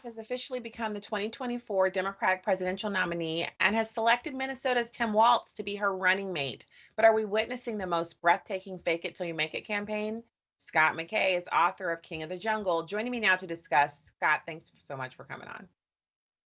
Harris has officially become the 2024 Democratic presidential nominee and has selected Minnesota's Tim Walz to be her running mate. But are we witnessing the most breathtaking fake it till you make it campaign? Scott McKay is author of King of the Jungle, joining me now to discuss. Scott, thanks so much for coming on.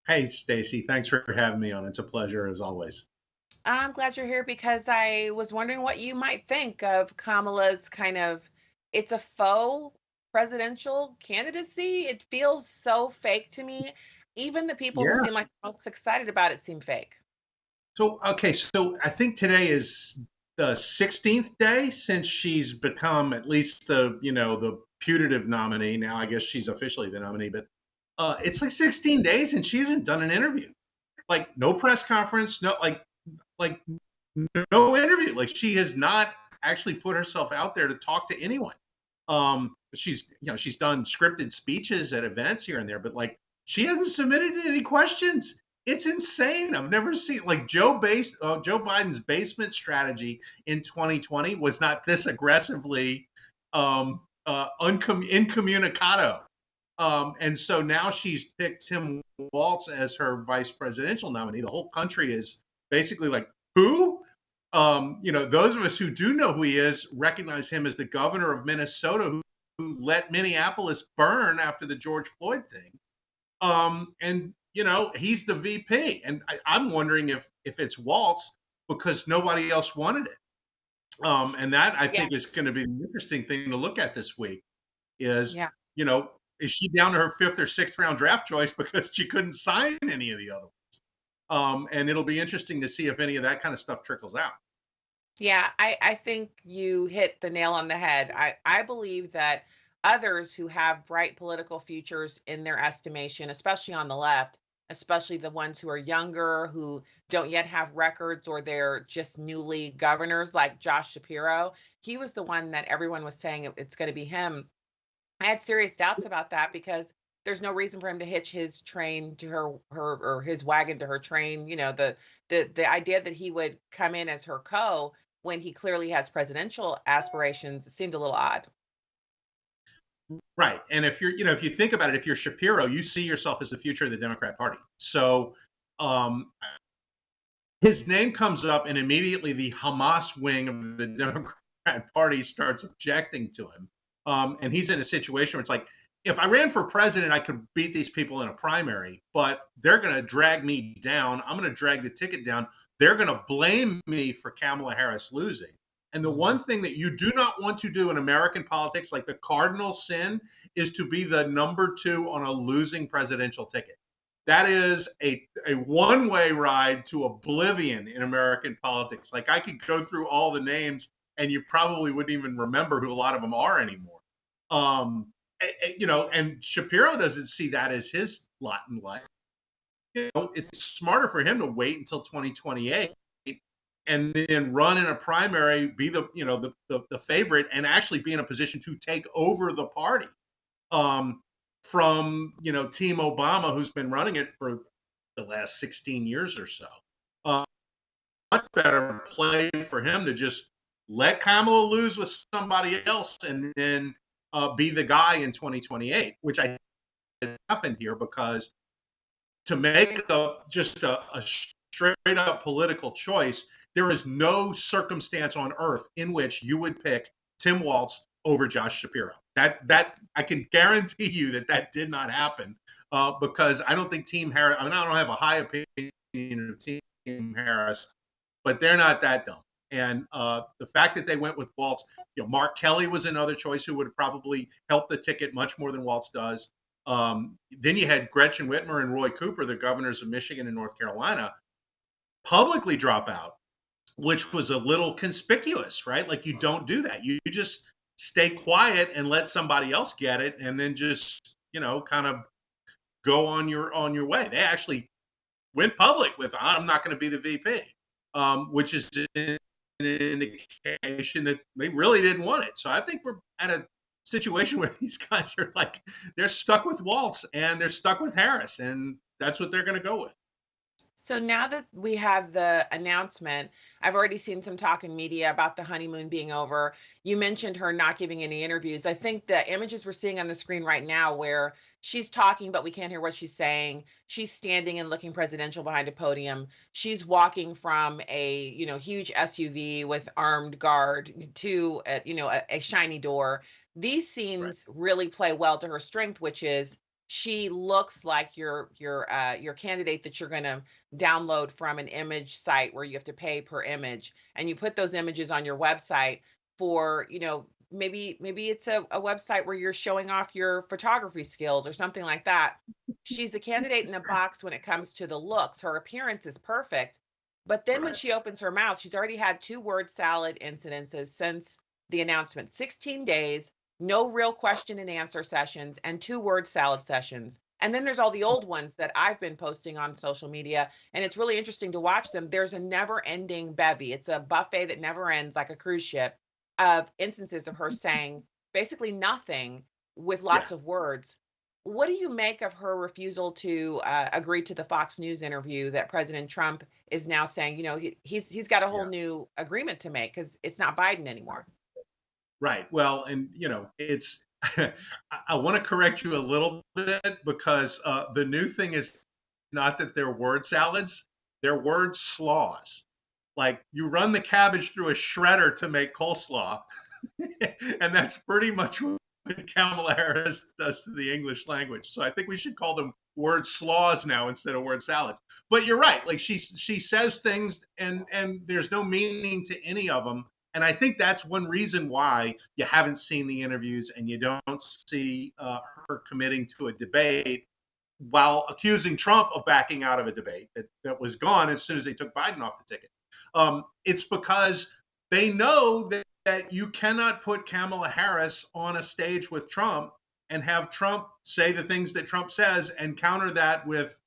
Hey, Stacy, thanks for having me on. It's a pleasure as always. I'm glad you're here because I was wondering what you might think of Kamala's it's a faux presidential candidacy. It feels so fake to me. Even the people who Yeah. seem like the most excited about it seem fake. So I think today is the 16th day since she's become at least the putative nominee. Now I guess she's officially the nominee, but it's like 16 days and she hasn't done an interview. Like no press conference, like no interview. Like she has not actually put herself out there to talk to anyone. She's done scripted speeches at events here and there, but like she hasn't submitted any questions. It's insane. I've never seen like Joe Biden's basement strategy in 2020 was not this aggressively incommunicado. And so now she's picked Tim Walz as her vice presidential nominee. The whole country is basically like, who? Those of us who do know who he is recognize him as the governor of Minnesota who let Minneapolis burn after the George Floyd thing. He's the VP. And I'm wondering if it's Walz because nobody else wanted it. And that I think is going to be an interesting thing to look at this week is, Yeah. Is she down to her fifth or sixth round draft choice because she couldn't sign any of the other ones? And it'll be interesting to see if any of that kind of stuff trickles out. Yeah, I think you hit the nail on the head. I believe that others who have bright political futures in their estimation, especially on the left, especially the ones who are younger, who don't yet have records or they're just newly governors, like Josh Shapiro, he was the one that everyone was saying it's going to be him. I had serious doubts about that because there's no reason for him to hitch his train to her or his wagon to her train. The idea that he would come in as her when he clearly has presidential aspirations seemed a little odd. Right. And if if you think about it, if you're Shapiro, you see yourself as the future of the Democrat Party. So his name comes up and immediately the Hamas wing of the Democrat Party starts objecting to him. And he's in a situation where it's like, if I ran for president, I could beat these people in a primary, but they're going to drag me down. I'm going to drag the ticket down. They're going to blame me for Kamala Harris losing. And the one thing that you do not want to do in American politics, like the cardinal sin, is to be the number two on a losing presidential ticket. That is a one-way ride to oblivion in American politics. Like I could go through all the names and you probably wouldn't even remember who a lot of them are anymore. And Shapiro doesn't see that as his lot in life. It's smarter for him to wait until 2028 and then run in a primary, be the favorite, and actually be in a position to take over the party from Team Obama, who's been running it for the last 16 years or so. Much better play for him to just let Kamala lose with somebody else and then be the guy in 2028, which I think has happened here because to make just a straight up political choice, there is no circumstance on earth in which you would pick Tim Walz over Josh Shapiro. That I can guarantee you that did not happen because I don't think Team Harris. I don't have a high opinion of Team Harris, but they're not that dumb. And the fact that they went with Walz, Mark Kelly was another choice who would probably help the ticket much more than Walz does. Then you had Gretchen Whitmer and Roy Cooper, the governors of Michigan and North Carolina, publicly drop out, which was a little conspicuous, right? Like you don't do that. You just stay quiet and let somebody else get it, and then just kind of go on your way. They actually went public with I'm not going to be the VP, which is an indication that they really didn't want it. So I think we're at a situation where these guys are like they're stuck with Walz and they're stuck with Harris, and that's what they're going to go with. So now that we have the announcement, I've already seen some talk in media about the honeymoon being over. You mentioned her not giving any interviews. I think the images we're seeing on the screen right now, where she's talking, but we can't hear what she's saying. She's standing and looking presidential behind a podium. She's walking from a, huge SUV with armed guard to, a shiny door. These Right. scenes really play well to her strength, which is she looks like your candidate that you're going to download from an image site where you have to pay per image, and you put those images on your website for, maybe it's a website where you're showing off your photography skills or something like that. She's a candidate in a box when it comes to the looks. Her appearance is perfect. But then when Right. she opens her mouth, she's already had two word salad incidences since the announcement. 16 days, no real question and answer sessions, and two word salad sessions. And then there's all the old ones that I've been posting on social media, and it's really interesting to watch them. There's a never ending bevy. It's a buffet that never ends, like a cruise ship, of instances of her saying basically nothing with Yeah. lots of words. What do you make of her refusal to agree to the Fox News interview that President Trump is now saying, he's got a whole Yeah. new agreement to make because it's not Biden anymore? Right. Well, and it's I want to correct you a little bit because the new thing is not that they're word salads, they're word slaws. Like you run the cabbage through a shredder to make coleslaw, and that's pretty much what Kamala Harris does to the English language. So I think we should call them word slaws now instead of word salads. But you're right. Like she says things and there's no meaning to any of them. And I think that's one reason why you haven't seen the interviews and you don't see her committing to a debate while accusing Trump of backing out of a debate that was gone as soon as they took Biden off the ticket. It's because they know that you cannot put Kamala Harris on a stage with Trump and have Trump say the things that Trump says and counter that with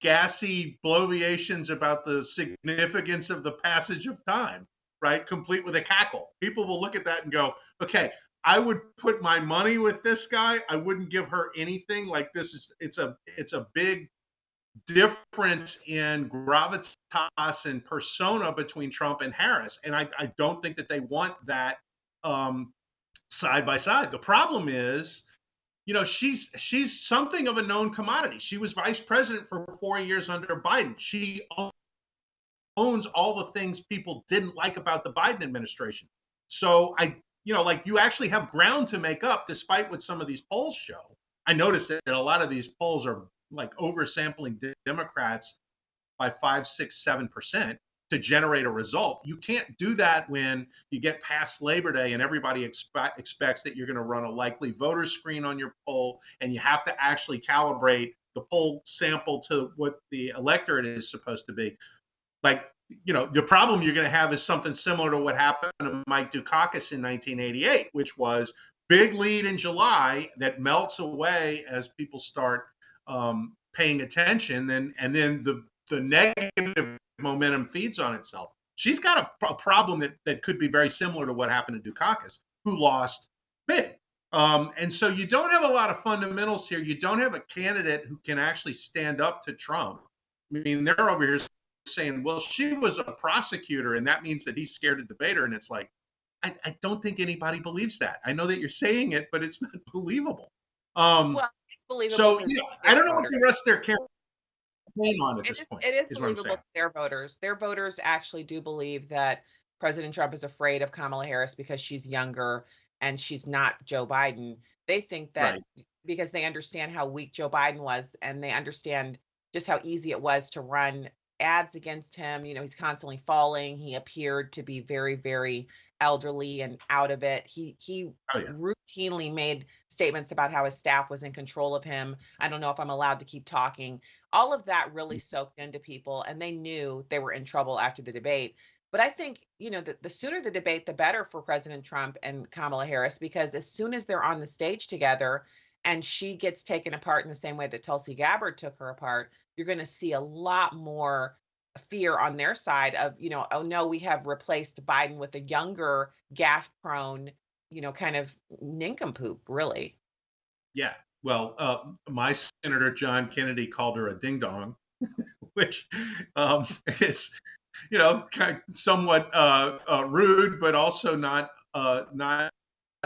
gassy bloviations about the significance of the passage of time, right? Complete with a cackle. People will look at that and go, okay, I would put my money with this guy. I wouldn't give her anything. Like this is it's a big difference in gravitas and persona between Trump and Harris. And I don't think that they want that um, side by side. The problem is, she's something of a known commodity. She was vice president for 4 years under Biden. She owns all the things people didn't like about the Biden administration. So like you actually have ground to make up, despite what some of these polls show. I noticed that a lot of these polls are like oversampling Democrats by 5, 6, 7% to generate a result. You can't do that when you get past Labor Day and everybody expects that you're going to run a likely voter screen on your poll, and you have to actually calibrate the poll sample to what the electorate is supposed to be. Like, the problem you're going to have is something similar to what happened to Mike Dukakis in 1988, which was big lead in July that melts away as people start paying attention, and then the negative momentum feeds on itself. She's got a problem that could be very similar to what happened to Dukakis, who lost big. And so you don't have a lot of fundamentals here. You don't have a candidate who can actually stand up to Trump. I mean, they're over here saying, well, she was a prosecutor, and that means that he's scared to debate her. And it's like, I don't think anybody believes that. I know that you're saying it, but it's not believable. Well, it's believable So, to I their don't know what voters. the rest of their campaign on at It this is point, it is is what I'm believable saying. to their voters. Their voters actually do believe that President Trump is afraid of Kamala Harris because she's younger and she's not Joe Biden. They think that Right. because they understand how weak Joe Biden was, and they understand just how easy it was to run ads against him. He's constantly falling. He appeared to be very, very elderly and out of it. He Oh, yeah. routinely made statements about how his staff was in control of him. I don't know if I'm allowed to keep talking. All of that really soaked into people, and they knew they were in trouble after the debate. But I think, the sooner the debate, the better for President Trump and Kamala Harris, because as soon as they're on the stage together and she gets taken apart in the same way that Tulsi Gabbard took her apart, you're going to see a lot more fear on their side of, oh no, we have replaced Biden with a younger, gaffe prone, kind of nincompoop, really. Yeah. Well, my Senator John Kennedy called her a ding dong. which is, kind of somewhat rude, but also not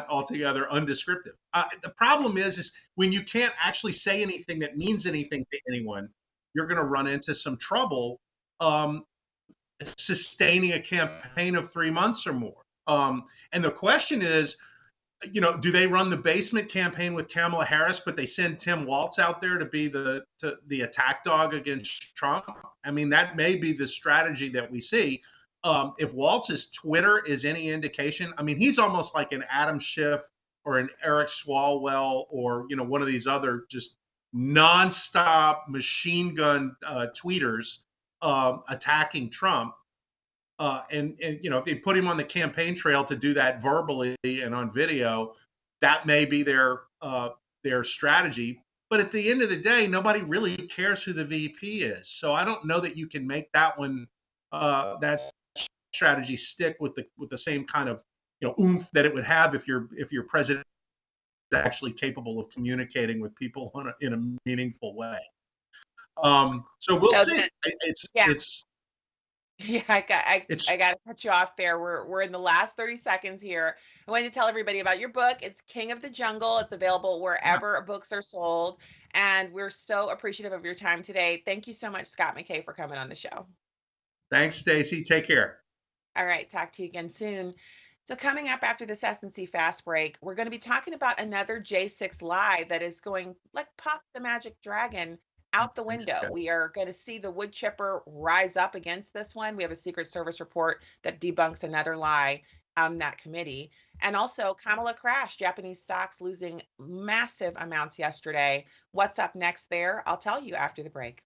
altogether undescriptive. The problem is when you can't actually say anything that means anything to anyone, you're going to run into some trouble um, sustaining a campaign of 3 months or more. And the question is, do they run the basement campaign with Kamala Harris, but they send Tim Walz out there to be the attack dog against Trump? I mean, that may be the strategy that we see. If Walz's Twitter is any indication, I mean, he's almost like an Adam Schiff or an Eric Swalwell or one of these other just nonstop machine gun tweeters attacking Trump. And if they put him on the campaign trail to do that verbally and on video, that may be their strategy. But at the end of the day, nobody really cares who the VP is. So I don't know that you can make that strategy stick with the same kind of oomph that it would have if your president is actually capable of communicating with people in a meaningful way. So we'll So see. then, It's yeah. it's Yeah, I got I, it's I got to cut you off there. We're in the last 30 seconds here. I wanted to tell everybody about your book. It's King of the Jungle. It's available wherever books are sold, and we're so appreciative of your time today. Thank you so much, Scott McKay, for coming on the show. Thanks, Stacy. Take care. All right, talk to you again soon. So coming up after this S&C fast break, we're going to be talking about another J6 lie that is going like pop the magic dragon out the Thanks, window. guys. We are going to see the wood chipper rise up against this one. We have a Secret Service report that debunks another lie on that committee. And also Kamala crashed, Japanese stocks losing massive amounts yesterday. What's up next there? I'll tell you after the break.